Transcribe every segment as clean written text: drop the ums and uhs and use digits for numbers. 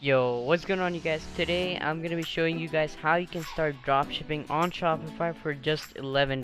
Yo, what's going on, you guys? Today I'm gonna be showing you guys how you can start dropshipping on Shopify for just $11.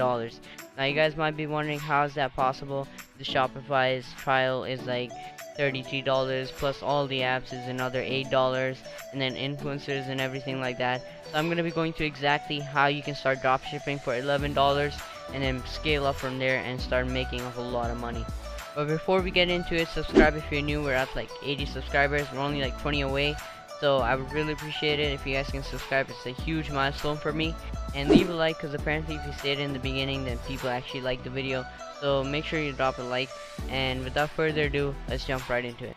Now you guys might be wondering, how is that possible? The Shopify's trial is like $33 plus all the apps is another $8, and then influencers and everything like that. So I'm gonna be going through exactly how you can start dropshipping for $11 and then scale up from there and start making a whole lot of money. But before we get into it, subscribe if you're new. We're at like 80 subscribers. We're only like 20 away. So I would really appreciate it if you guys can subscribe. It's a huge milestone for me. And leave a like, because apparently if you said it in the beginning, then people actually like the video. So make sure you drop a like. And without further ado, let's jump right into it.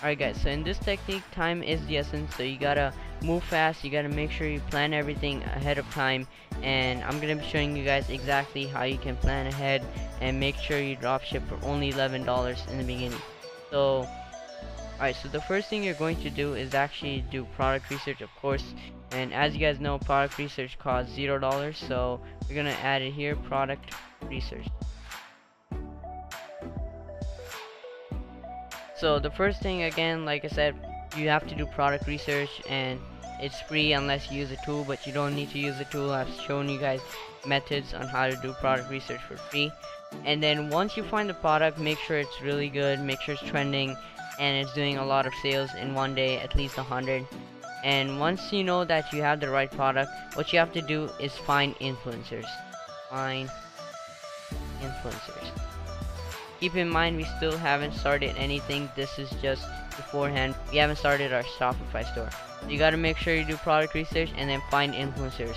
Alright guys, so in this technique, time is the essence, so you gotta move fast, you gotta make sure you plan everything ahead of time, and I'm gonna be showing you guys exactly how you can plan ahead and make sure you dropship for only $11 in the beginning. So, alright, so the first thing you're going to do is actually do product research, of course, and as you guys know, product research costs $0, so we're gonna add it here, product research. So the first thing, again, like I said, you have to do product research, and it's free unless you use a tool, but you don't need to use a tool. I've shown you guys methods on how to do product research for free. And then once you find the product, make sure it's really good, make sure it's trending and it's doing a lot of sales in one day, at least 100. And once you know that you have the right product, what you have to do is find influencers. Find influencers. Keep in mind, we still haven't started anything. This is just beforehand. We haven't started our Shopify store. You gotta make sure you do product research and then find influencers.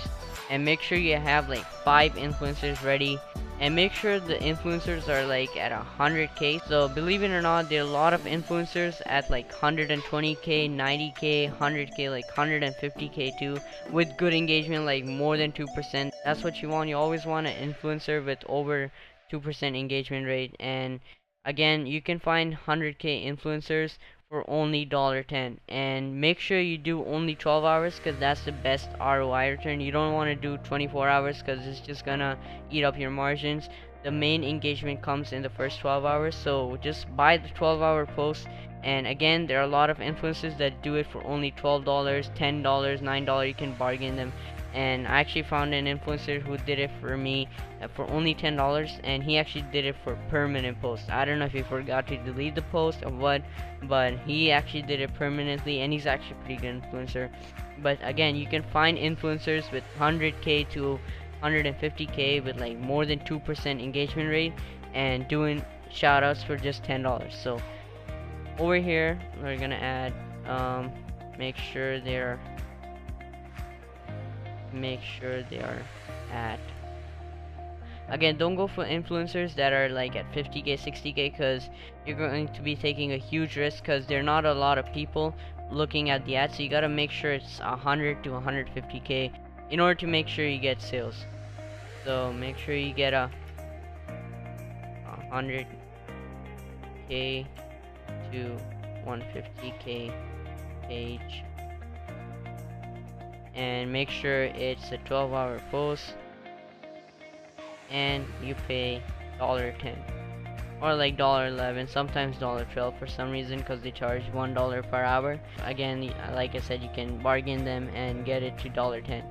And make sure you have like 5 influencers ready. And make sure the influencers are like at 100k. So believe it or not, there are a lot of influencers at like 120k, 90k, 100k, like 150k too, with good engagement, like more than 2%. That's what you want. You always want an influencer with over 2% engagement rate. And again, you can find 100k influencers for only $10, and make sure you do only 12 hours, because that's the best ROI return. You don't want to do 24 hours because it's just gonna eat up your margins. The main engagement comes in the first 12 hours, so just buy the 12-hour post. And again, there are a lot of influencers that do it for only $12, $10, $9. You can bargain them. And I actually found an influencer who did it for me for only $10, and he actually did it for permanent posts. I don't know if he forgot to delete the post or what, but he actually did it permanently, and he's actually a pretty good influencer. But again, you can find influencers with 100k to 150k with like more than 2% engagement rate and doing shoutouts for just $10. So over here we're gonna add make sure they are at, again, don't go for influencers that are like at 50k, 60k, because you're going to be taking a huge risk, because there are not a lot of people looking at the ad. So you gotta make sure it's 100 to 150k in order to make sure you get sales. So make sure you get a 100k to 150k page, and make sure it's a 12-hour post, and you pay $10 or like $11, sometimes $12 for some reason, because they charge $1 per hour. Again, like I said, you can bargain them and get it to $10.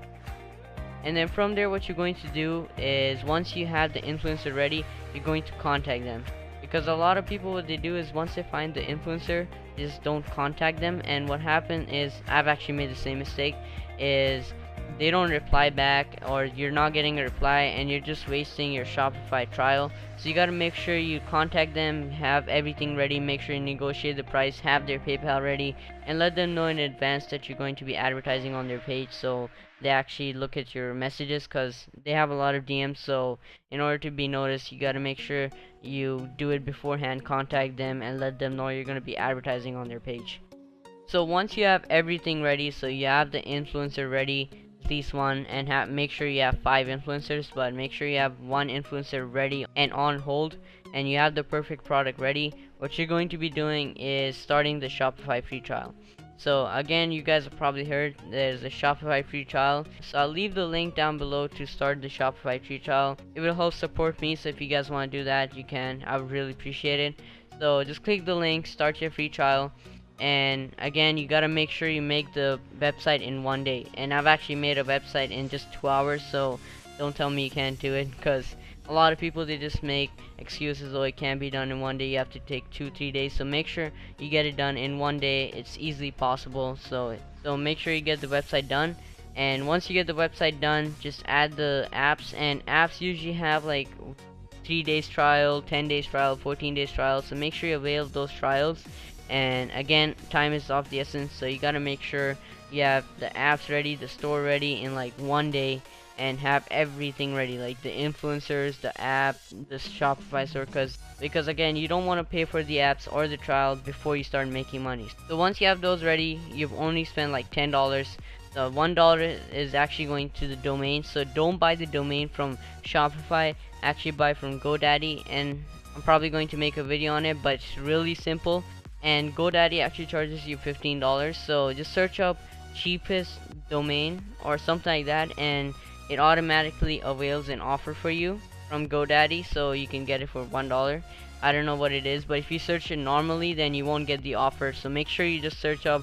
And then from there, what you're going to do is, once you have the influencer ready, you're going to contact them. Because a lot of people, what they do is, once they find the influencer, they just don't contact them. And what happened is, I've actually made the same mistake, is they don't reply back, or you're not getting a reply, and you're just wasting your Shopify trial. So you gotta make sure you contact them, have everything ready, make sure you negotiate the price, have their PayPal ready, and let them know in advance that you're going to be advertising on their page, so they actually look at your messages, because they have a lot of DMs. So in order to be noticed, you gotta make sure you do it beforehand, contact them and let them know you're gonna be advertising on their page. So once you have everything ready, so you have the influencer ready, at least one, and make sure you have 5 influencers, but make sure you have 1 influencer ready and on hold, and you have the perfect product ready, what you're going to be doing is starting the Shopify free trial. So again, you guys have probably heard there's a Shopify free trial, so I'll leave the link down below to start the Shopify free trial. It will help support me, so if you guys want to do that, you can. I would really appreciate it. So just click the link, start your free trial, And again, you gotta make sure you make the website in 1 day. And I've actually made a website in just 2 hours, so don't tell me you can't do it, because a lot of people, they just make excuses, oh, it can't be done in 1 day, you have to take 2-3 days. So make sure you get it done in 1 day. It's easily possible. So make sure you get the website done. And once you get the website done, just add the apps. And apps usually have like 3 days trial, 10 days trial, 14 days trial, so make sure you avail those trials. And again, time is of the essence, so you gotta make sure you have the apps ready, the store ready in like 1 day, and have everything ready, like the influencers, the app, the Shopify store, because again, you don't want to pay for the apps or the trial before you start making money. So once you have those ready, you've only spent like $10. The $1 is actually going to the domain, so don't buy the domain from Shopify, actually buy from GoDaddy. And I'm probably going to make a video on it, but it's really simple. And GoDaddy actually charges you $15, so just search up cheapest domain or something like that, and it automatically avails an offer for you from GoDaddy, so you can get it for $1. I don't know what it is, but if you search it normally, then you won't get the offer. So make sure you just search up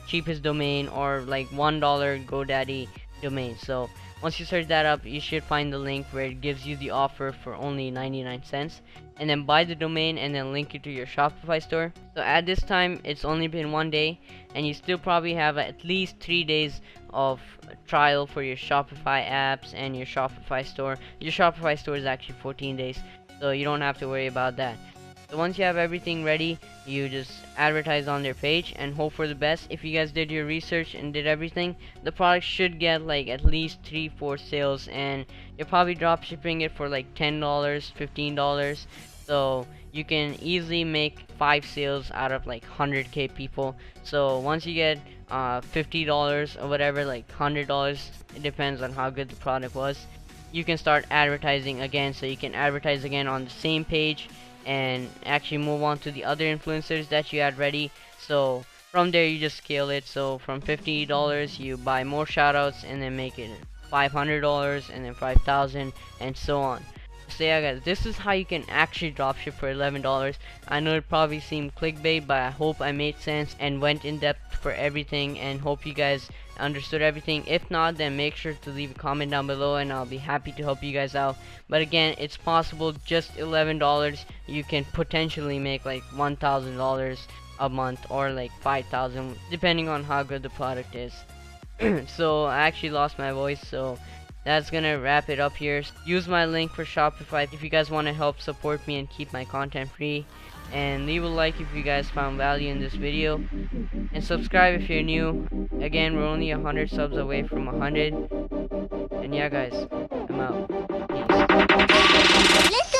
cheapest domain or like $1 GoDaddy domain. So once you search that up, you should find the link where it gives you the offer for only 99 cents, and then buy the domain and then link it to your Shopify store. So at this time, it's only been 1 day, and you still probably have at least 3 days of trial for your Shopify apps and your Shopify store. Your Shopify store is actually 14 days, so you don't have to worry about that. So once you have everything ready, you just advertise on their page and hope for the best. If you guys did your research and did everything, the product should get like at least 3-4 sales, and you're probably drop shipping it for like $10, $15. So you can easily make 5 sales out of like 100k people. So once you get $50 or whatever, like $100, it depends on how good the product was, you can start advertising again. So you can advertise again on the same page and actually move on to the other influencers that you had ready. So from there, you just scale it. So from $50, you buy more shoutouts and then make it $500 and then 5,000 and so on. So yeah guys, this is how you can actually dropship for $11. I know it probably seemed clickbait, but I hope I made sense and went in depth for everything, and hope you guys understood everything. If not, then make sure to leave a comment down below and I'll be happy to help you guys out. But again, it's possible. Just $11, you can potentially make like $1,000 a month or like 5,000, depending on how good the product is. So I actually lost my voice, so that's gonna wrap it up here. Use my link for Shopify if you guys want to help support me and keep my content free, and leave a like if you guys found value in this video, and subscribe if you're new. Again, we're only 100 subs away from 100, and yeah guys, I'm out. Peace.